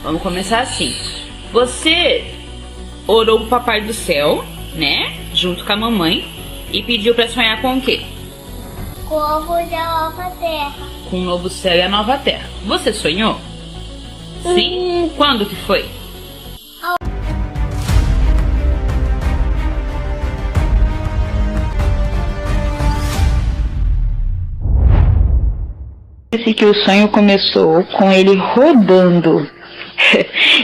Vamos começar assim. Você orou pro Papai do Céu, né? Junto com a mamãe. E pediu pra sonhar com o quê? Com o ovo da nova terra. Com o novo céu e a nova terra. Você sonhou? Sim? Quando que foi? Disse que o sonho começou com ele rodando.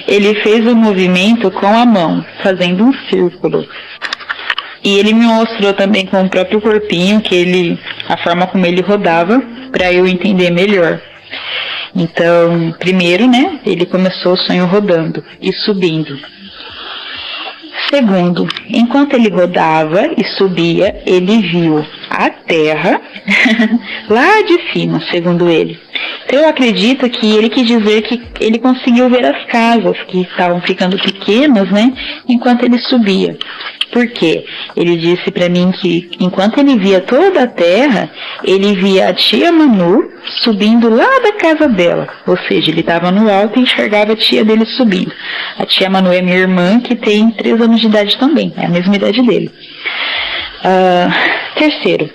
Ele fez um movimento com a mão, fazendo um círculo. E ele me mostrou também com o próprio corpinho a forma como ele rodava, para eu entender melhor. Então, primeiro, né, ele começou o sonho rodando e subindo. Segundo, enquanto ele rodava e subia, ele viu a terra lá de cima, segundo ele. Então eu acredito que ele quis dizer que ele conseguiu ver as casas que estavam ficando pequenas, né, enquanto ele subia. Por quê? Ele disse para mim que enquanto ele via toda a terra, ele via a tia Manu subindo lá da casa dela. Ou seja, ele estava no alto e enxergava a tia dele subindo. A tia Manu é minha irmã, que tem 3 anos de idade também, é a mesma idade dele. Terceiro,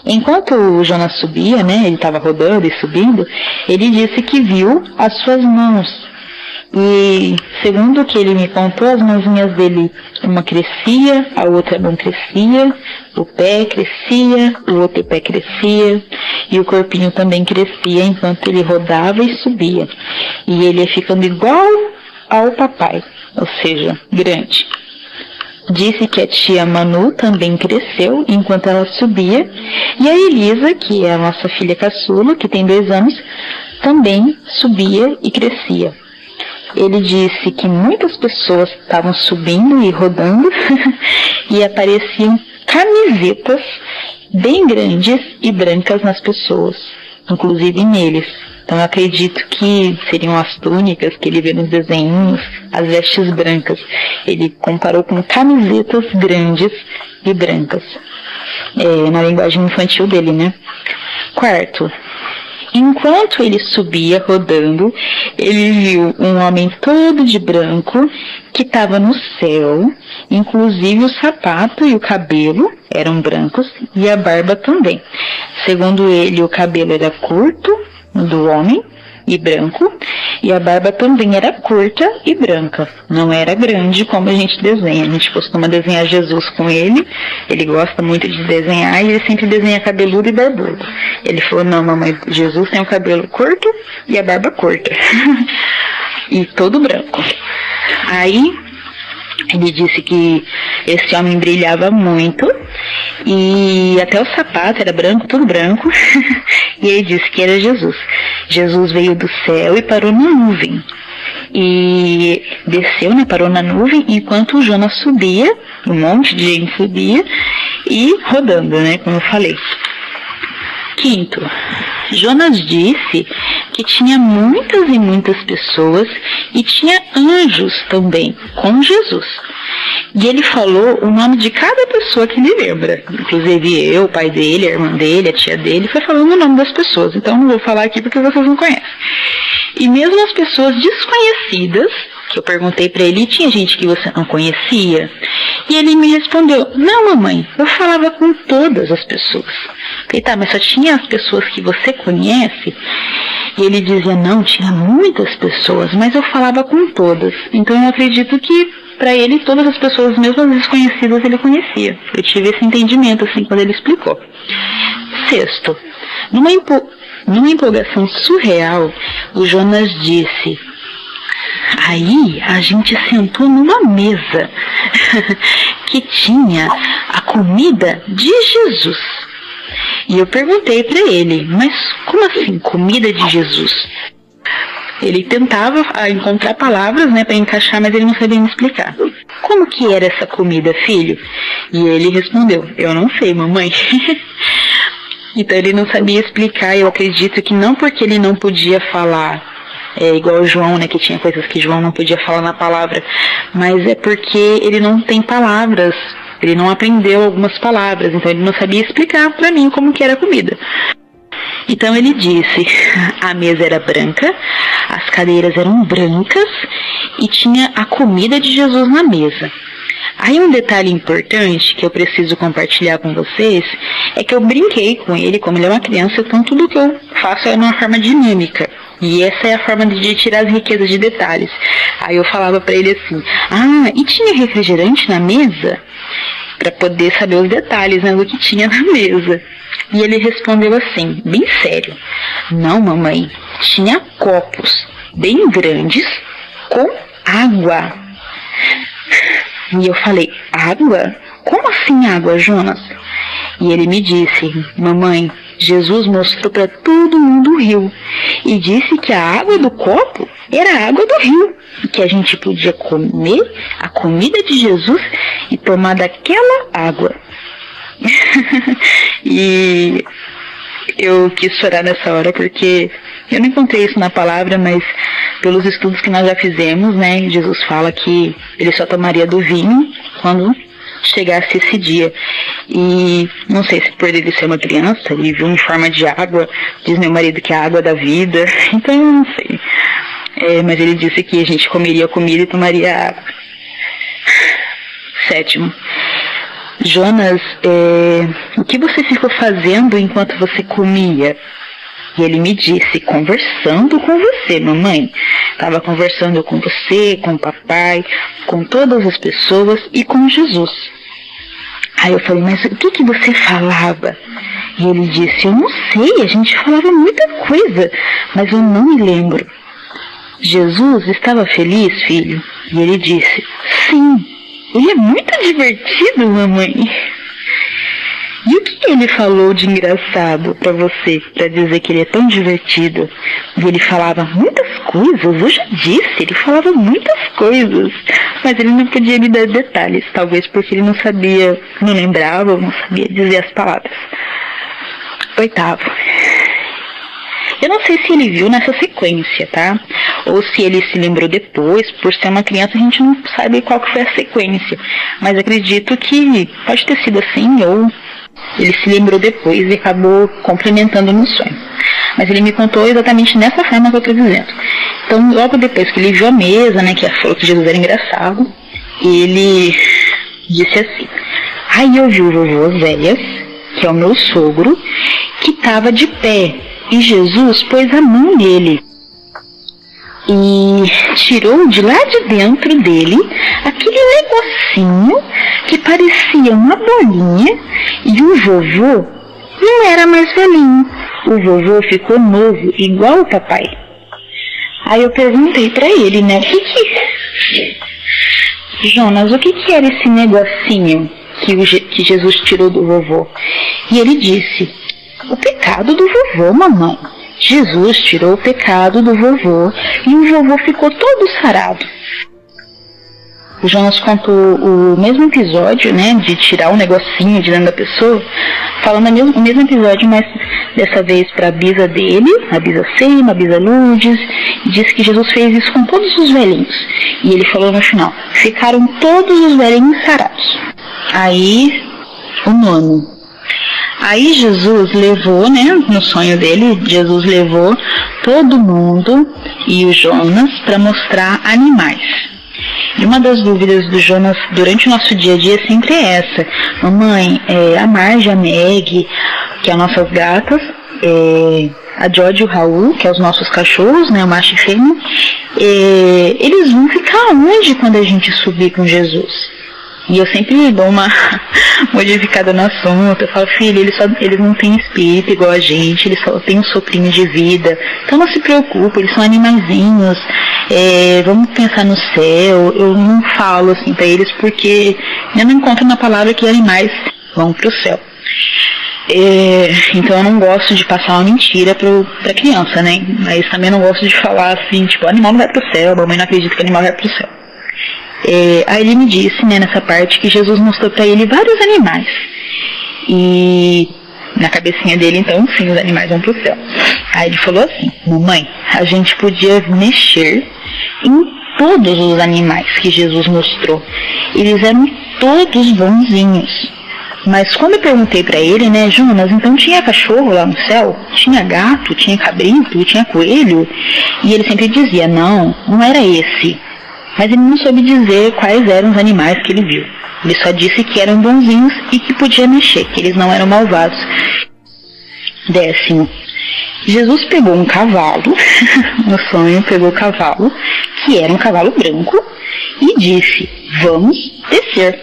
enquanto o Jonas subia, né, ele estava rodando e subindo, ele disse que viu as suas mãos. E segundo o que ele me contou, as mãozinhas dele, uma crescia, a outra não crescia, o pé crescia, o outro pé crescia, e o corpinho também crescia enquanto ele rodava e subia. E ele ia ficando igual ao papai, ou seja, grande. Disse que a tia Manu também cresceu enquanto ela subia, e a Elisa, que é a nossa filha caçula, que tem 2 anos, também subia e crescia. Ele disse que muitas pessoas estavam subindo e rodando e apareciam camisetas bem grandes e brancas nas pessoas, inclusive neles. Então eu acredito que seriam as túnicas que ele vê nos desenhos, as vestes brancas. Ele comparou com camisetas grandes e brancas, na linguagem infantil dele, né? Quarto, enquanto ele subia rodando, ele viu um homem todo de branco que estava no céu, inclusive o sapato e o cabelo eram brancos e a barba também. Segundo ele, o cabelo era curto do homem e branco, e a barba também era curta e branca, não era grande como a gente desenha. A gente costuma desenhar Jesus com ele gosta muito de desenhar e ele sempre desenha cabeludo e barbudo. Ele falou, não mamãe, Jesus tem o cabelo curto e a barba curta e todo branco. Aí ele disse que esse homem brilhava muito e até o sapato era branco, tudo branco. E ele disse que era Jesus. Jesus veio do céu e parou na nuvem. E desceu, né, parou na nuvem, enquanto o Jonas subia, um monte de gente subia e rodando, né, como eu falei. Quinto, Jonas disse que tinha muitas e muitas pessoas e tinha anjos também com Jesus. E ele falou o nome de cada pessoa que ele lembra. Inclusive eu, o pai dele, a irmã dele, a tia dele, foi falando o nome das pessoas. Então não vou falar aqui porque vocês não conhecem. E mesmo as pessoas desconhecidas, que eu perguntei pra ele, tinha gente que você não conhecia? E ele me respondeu, não mamãe, eu falava com todas as pessoas. Falei, tá, mas só tinha as pessoas que você conhece? E ele dizia, não, tinha muitas pessoas, mas eu falava com todas. Então eu acredito que para ele todas as pessoas, mesmo as desconhecidas, ele conhecia. Eu tive esse entendimento assim quando ele explicou. Sexto, numa empolgação surreal, o Jonas disse, aí a gente sentou numa mesa que tinha a comida de Jesus. E eu perguntei para ele, mas como assim, comida de Jesus? Ele tentava encontrar palavras, né, para encaixar, mas ele não sabia me explicar. Como que era essa comida, filho? E ele respondeu, eu não sei, mamãe. Então ele não sabia explicar. Eu acredito que não porque ele não podia falar, igual o João, né, que tinha coisas que João não podia falar na palavra, mas é porque ele não tem palavras, ele não aprendeu algumas palavras, então ele não sabia explicar para mim como que era a comida. Então ele disse, a mesa era branca, as cadeiras eram brancas e tinha a comida de Jesus na mesa. Aí um detalhe importante que eu preciso compartilhar com vocês é que eu brinquei com ele, como ele é uma criança, então tudo que eu faço é de uma forma dinâmica. E essa é a forma de tirar as riquezas de detalhes. Aí eu falava pra ele assim, e tinha refrigerante na mesa? Pra poder saber os detalhes, né, do que tinha na mesa. E ele respondeu assim, bem sério, não, mamãe, tinha copos bem grandes com água. E eu falei, água? Como assim água, Jonas? E ele me disse, mamãe, Jesus mostrou para todo mundo o rio e disse que a água do copo era a água do rio e que a gente podia comer a comida de Jesus e tomar daquela água. E eu quis chorar nessa hora porque eu não encontrei isso na palavra, mas pelos estudos que nós já fizemos, né, Jesus fala que ele só tomaria do vinho quando chegasse esse dia. E não sei se por ele ser uma criança, ele viu em forma de água, diz meu marido que é a água da vida, então eu não sei. Mas ele disse que a gente comeria comida e tomaria água. 7º. Jonas, o que você ficou fazendo enquanto você comia? E ele me disse, conversando com você, mamãe. Estava conversando com você, com o papai, com todas as pessoas e com Jesus. Aí eu falei, mas o que você falava? E ele disse, eu não sei, a gente falava muita coisa, mas eu não me lembro. Jesus estava feliz, filho? E ele disse, sim, ele é muito divertido, mamãe. E o que ele falou de engraçado pra você, pra dizer que ele é tão divertido? E ele falava muitas coisas, eu já disse, ele falava muitas coisas, mas ele não podia me dar detalhes, talvez porque ele não sabia, não lembrava, não sabia dizer as palavras. 8º. Eu não sei se ele viu nessa sequência, tá? Ou se ele se lembrou depois, por ser uma criança a gente não sabe qual que foi a sequência, mas acredito que pode ter sido assim, ou ele se lembrou depois e acabou complementando no sonho. Mas ele me contou exatamente nessa forma que eu estou dizendo. Então, logo depois que ele viu a mesa, né, que falou que Jesus era engraçado, ele disse assim, aí eu vi o vovô Oséias, que é o meu sogro, que estava de pé, e Jesus pôs a mão nele e tirou de lá de dentro dele aquele negocinho que parecia uma bolinha, e o vovô não era mais velhinho, o vovô ficou novo, igual o papai. Aí eu perguntei pra ele, né, Jonas, o que era esse negocinho que Jesus tirou do vovô? E ele disse, o pecado do vovô, mamãe. Jesus tirou o pecado do vovô e o vovô ficou todo sarado. O Jonas contou o mesmo episódio, né, de tirar o negocinho de dentro da pessoa, falando o mesmo episódio, mas dessa vez para a bisa dele, a bisa Sema, a bisa Lourdes, e disse que Jesus fez isso com todos os velhinhos. E ele falou no final, ficaram todos os velhinhos sarados. Aí, o 9º. Aí Jesus levou, né, no sonho dele, Jesus levou todo mundo e o Jonas para mostrar animais. E uma das dúvidas do Jonas durante o nosso dia a dia sempre é essa. Mamãe, a Marge, a Meg, que são nossas gatas, a George e o Raul, que são os nossos cachorros, né, o macho e fêmea, eles vão ficar onde quando a gente subir com Jesus? E eu sempre dou uma modificada no assunto. Eu falo, filho, eles não têm espírito igual a gente, eles só têm um soprinho de vida. Então não se preocupe, eles são animaizinhos. Vamos pensar no céu. Eu não falo assim pra eles porque eu não encontro na palavra que animais vão pro céu. Então eu não gosto de passar uma mentira pra criança, né? Mas também não gosto de falar assim, tipo, animal não vai pro céu, a mamãe não acredita que animal vai pro céu. Aí ele me disse, né, nessa parte, que Jesus mostrou para ele vários animais. E na cabecinha dele, então, sim, os animais vão pro céu. Aí ele falou assim, mamãe, a gente podia mexer em todos os animais que Jesus mostrou. Eles eram todos bonzinhos. Mas quando eu perguntei pra ele, né, Jonas, então tinha cachorro lá no céu? Tinha gato, tinha cabrito, tinha coelho? E ele sempre dizia, não era esse. Mas ele não soube dizer quais eram os animais que ele viu. Ele só disse que eram bonzinhos e que podia mexer, que eles não eram malvados. 10º. Jesus pegou um cavalo, no sonho pegou o cavalo, que era um cavalo branco, e disse, vamos descer.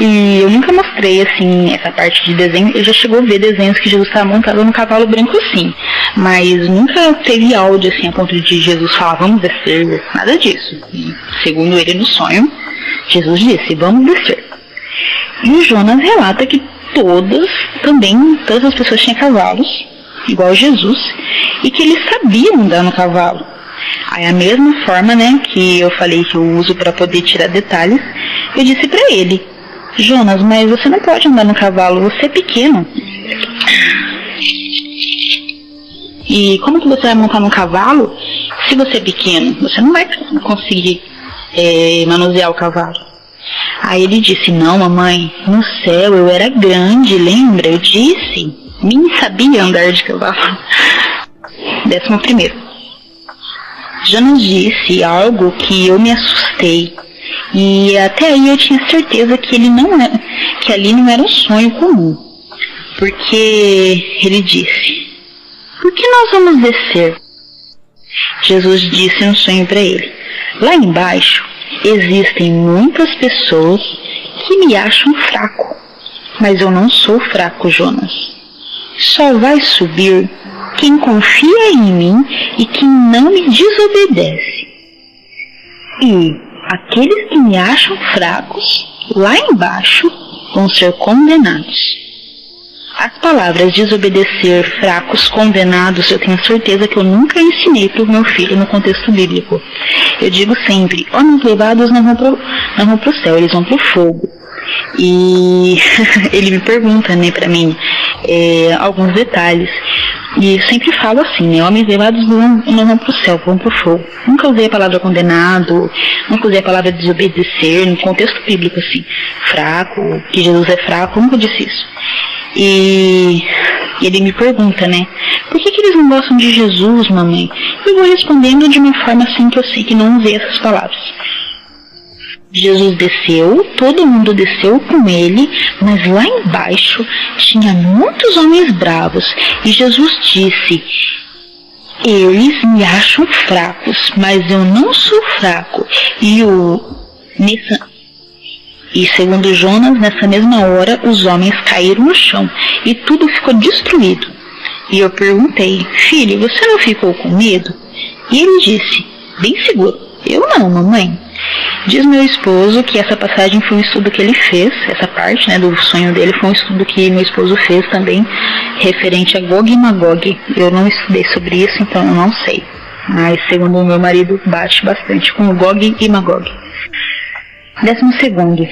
E eu nunca mostrei assim essa parte de desenho. Eu já chegou a ver desenhos que Jesus estava montado no cavalo branco, sim, mas nunca teve áudio assim a ponto de Jesus falar vamos descer, nada disso. E, segundo ele no sonho, Jesus disse vamos descer. E o Jonas relata que todas as pessoas tinham cavalos igual Jesus e que eles sabiam andar no cavalo. Aí a mesma forma, né, que eu falei que eu uso para poder tirar detalhes, eu disse para ele, Jonas, mas você não pode andar no cavalo, você é pequeno. E como que você vai montar num cavalo se você é pequeno? Você não vai conseguir manusear o cavalo. Aí ele disse, não mamãe, no céu eu era grande, lembra? Eu disse, nem sabia andar de cavalo. 11º. Jonas disse algo que eu me assustei. E até aí eu tinha certeza que que ali não era um sonho comum. Porque ele disse, por que nós vamos descer? Jesus disse no sonho para ele, lá embaixo existem muitas pessoas que me acham fraco. Mas eu não sou fraco, Jonas. Só vai subir quem confia em mim e quem não me desobedece. E aqueles que me acham fracos, lá embaixo, vão ser condenados. As palavras desobedecer, fracos, condenados, eu tenho certeza que eu nunca ensinei para o meu filho no contexto bíblico. Eu digo sempre, homens levados não vão pro céu, eles vão pro fogo. E ele me pergunta, né, pra mim, alguns detalhes. E eu sempre falo assim, né, homens levados não vão pro céu, vão pro fogo. Nunca usei a palavra condenado, nunca usei a palavra desobedecer, no contexto bíblico assim, fraco, que Jesus é fraco, nunca disse isso. E ele me pergunta, né, por que eles não gostam de Jesus, mamãe? Eu vou respondendo de uma forma assim que eu sei que não usei essas palavras. Jesus desceu, todo mundo desceu com ele, mas lá embaixo tinha muitos homens bravos. E Jesus disse, eles me acham fracos, mas eu não sou fraco. E segundo Jonas, nessa mesma hora, os homens caíram no chão e tudo ficou destruído. E eu perguntei, filho, você não ficou com medo? E ele disse, bem seguro, eu não, mamãe. Diz meu esposo que essa passagem foi um estudo que ele fez, essa parte, né, do sonho dele foi um estudo que meu esposo fez também, referente a Gog e Magog. Eu não estudei sobre isso, então eu não sei. Mas segundo o meu marido, bate bastante com o Gog e Magog. 12º.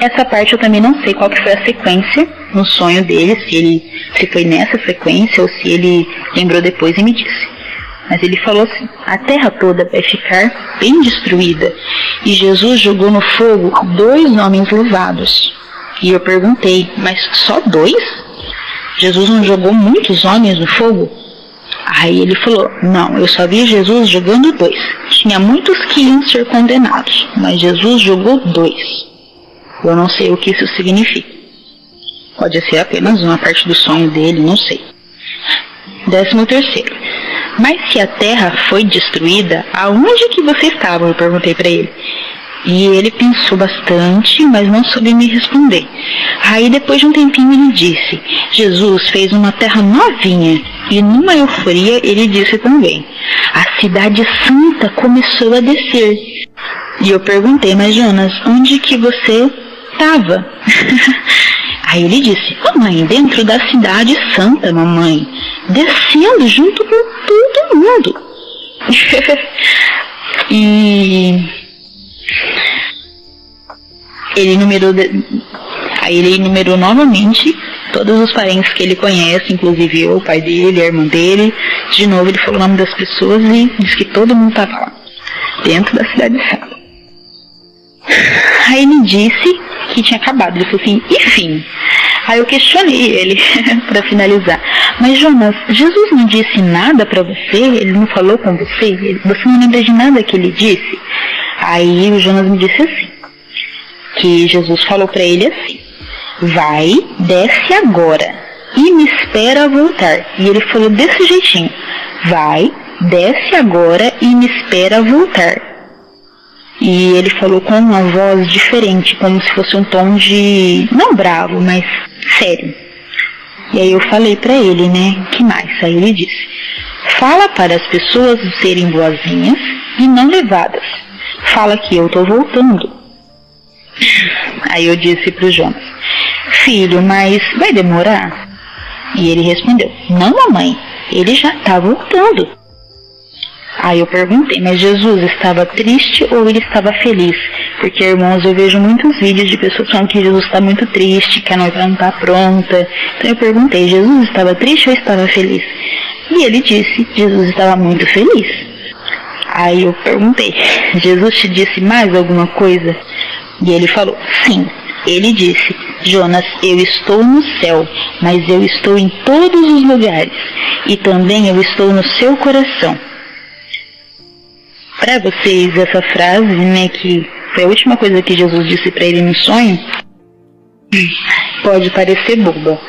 Essa parte eu também não sei qual que foi a sequência no sonho dele, se foi nessa sequência ou se ele lembrou depois e me disse. Mas ele falou assim, a terra toda vai ficar bem destruída. E Jesus jogou no fogo 2 homens levados. E eu perguntei, mas só 2? Jesus não jogou muitos homens no fogo? Aí ele falou, não, eu só vi Jesus jogando 2. Tinha muitos que iam ser condenados, mas Jesus jogou 2. Eu não sei o que isso significa. Pode ser apenas uma parte do sonho dele, não sei. 13º. Mas se a terra foi destruída, aonde que você estava? Eu perguntei para ele. E ele pensou bastante, mas não soube me responder. Aí depois de um tempinho ele disse, Jesus fez uma terra novinha. E numa euforia ele disse também, a cidade santa começou a descer. E eu perguntei, mas Jonas, onde que você estava? Aí ele disse, mamãe, dentro da cidade santa, mamãe, descendo junto com todo mundo. E aí ele enumerou novamente todos os parentes que ele conhece, inclusive eu, o pai dele, a irmã dele. De novo ele falou o nome das pessoas e disse que todo mundo estava lá, dentro da cidade santa. Aí ele disse que tinha acabado. Ele falou assim, enfim. Aí eu questionei ele para finalizar. Mas Jonas, Jesus não disse nada para você? Ele não falou com você? Você não lembra de nada que ele disse? Aí o Jonas me disse assim, que Jesus falou para ele assim, vai, desce agora e me espera voltar. E ele falou desse jeitinho, vai, desce agora e me espera voltar. E ele falou com uma voz diferente, como se fosse um tom de, não bravo, mas sério. E aí eu falei pra ele, né, que mais? Aí ele disse, fala para as pessoas serem boazinhas e não levadas. Fala que eu tô voltando. Aí eu disse pro Jonas, filho, mas vai demorar? E ele respondeu, não, mamãe, ele já tá voltando. Aí eu perguntei, mas Jesus estava triste ou ele estava feliz? Porque, irmãos, eu vejo muitos vídeos de pessoas falando que Jesus está muito triste, que a noiva não está pronta. Então eu perguntei, Jesus estava triste ou estava feliz? E ele disse, Jesus estava muito feliz. Aí eu perguntei, Jesus te disse mais alguma coisa? E ele falou, sim. Ele disse, Jonas, eu estou no céu, mas eu estou em todos os lugares. E também eu estou no seu coração. Para vocês, essa frase, né, que foi a última coisa que Jesus disse para ele no sonho, pode parecer boba,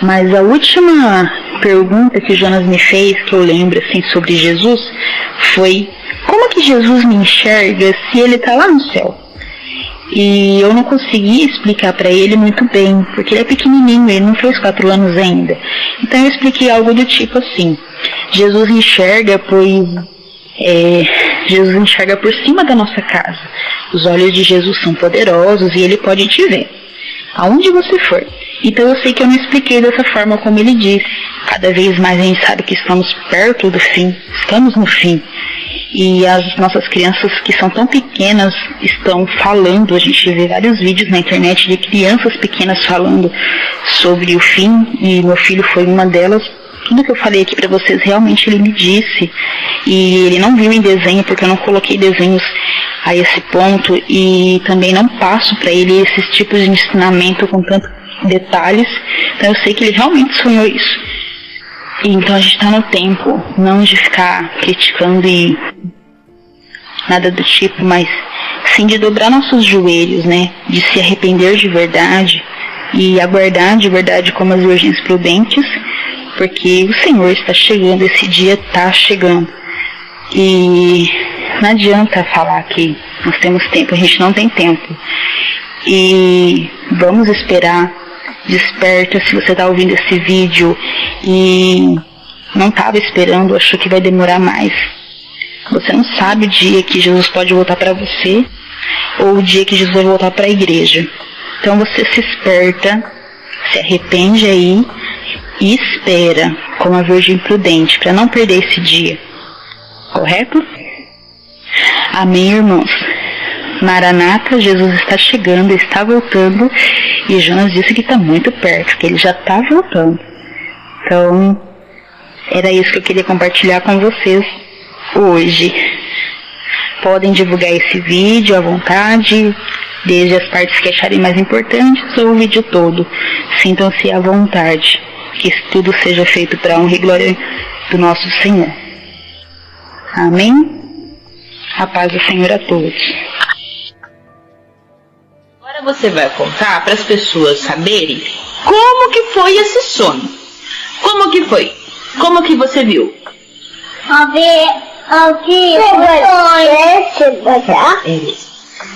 mas a última pergunta que Jonas me fez, que eu lembro assim sobre Jesus, foi como que Jesus me enxerga se ele está lá no céu? E eu não consegui explicar para ele muito bem, porque ele é pequenininho, ele não fez 4 anos ainda. Então eu expliquei algo do tipo assim, Jesus enxerga, pois Jesus enxerga por cima da nossa casa. Os olhos de Jesus são poderosos e ele pode te ver, aonde você for. Então eu sei que eu não expliquei dessa forma como ele disse. Cada vez mais a gente sabe que estamos perto do fim, estamos no fim. E as nossas crianças que são tão pequenas estão falando, a gente vê vários vídeos na internet de crianças pequenas falando sobre o fim, e meu filho foi uma delas. Tudo que eu falei aqui pra vocês, realmente ele me disse, e ele não viu em desenho, porque eu não coloquei desenhos a esse ponto, e também não passo pra ele esses tipos de ensinamento com tantos detalhes, então eu sei que ele realmente sonhou isso. E então a gente tá no tempo, não de ficar criticando e nada do tipo, mas sim de dobrar nossos joelhos, né, de se arrepender de verdade, e aguardar de verdade como as virgens prudentes, porque o Senhor está chegando, esse dia está chegando. E não adianta falar que nós temos tempo, a gente não tem tempo. E vamos esperar, desperta, se você está ouvindo esse vídeo e não estava esperando, achou que vai demorar mais. Você não sabe o dia que Jesus pode voltar para você, ou o dia que Jesus vai voltar para a igreja. Então você se esperta, se arrepende aí, e espera, como a Virgem Prudente, para não perder esse dia. Correto? Amém, irmãos? Maranata, Jesus está chegando, está voltando, e Jonas disse que está muito perto, que ele já está voltando. Então, era isso que eu queria compartilhar com vocês hoje. Podem divulgar esse vídeo à vontade, desde as partes que acharem mais importantes, ou o vídeo todo. Sintam-se à vontade. Que isso tudo seja feito para a honra e glória do nosso Senhor. Amém? A paz do Senhor a todos. Agora você vai contar para as pessoas saberem como que foi esse sonho. Como que foi? Como que você viu?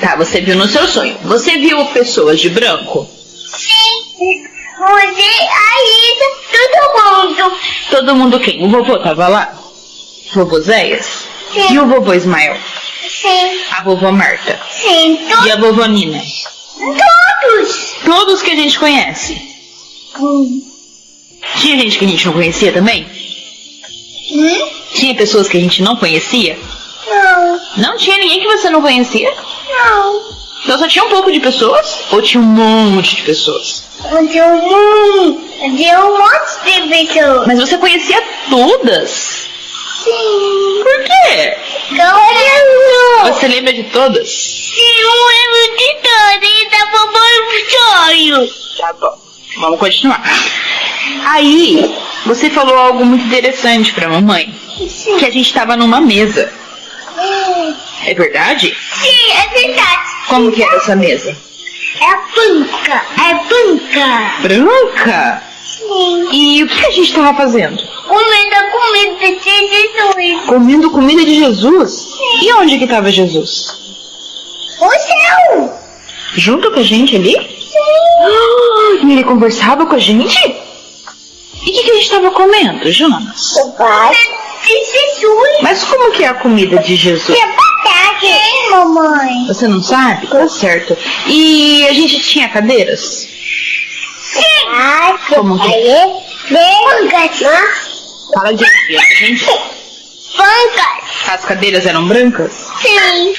Tá, você viu no seu sonho. Você viu pessoas de branco? Sim. Aí, todo mundo. Todo mundo quem? O vovô tava lá? O vovô Zéias? Sim. E o vovô Ismael? Sim. A vovó Marta? Sim. E a vovó Nina? Todos. Todos que a gente conhece. Tinha gente que a gente não conhecia também? Tinha pessoas que a gente não conhecia? Não. Não tinha ninguém que você não conhecia? Não. Então só tinha um pouco de pessoas? Ou tinha um monte de pessoas? Tinha um monte de pessoas. Mas você conhecia todas? Sim. Por quê? Não. Você lembra de todas? Sim. não lembro de tudo e da mamãe no sonho. Tá bom, vamos continuar. Aí, você falou algo muito interessante pra mamãe. Que a gente tava numa mesa. É verdade? Sim, é verdade. Como que era essa mesa? É branca, é branca. Branca? Sim. E o que a gente tava fazendo? Comendo a comida de Jesus. Comendo comida de Jesus? E onde que tava Jesus? O céu. Junto com a gente ali? Sim. E ele conversava com a gente? E o que a gente tava comendo, Jonas? O pai de Jesus. Mas como que é a comida de Jesus? É batata. Sim, mamãe. Você não sabe? Tá certo. E a gente tinha cadeiras? Sim. Como que é? Brancas. Fala de gente. Brancas. As cadeiras eram brancas? Sim.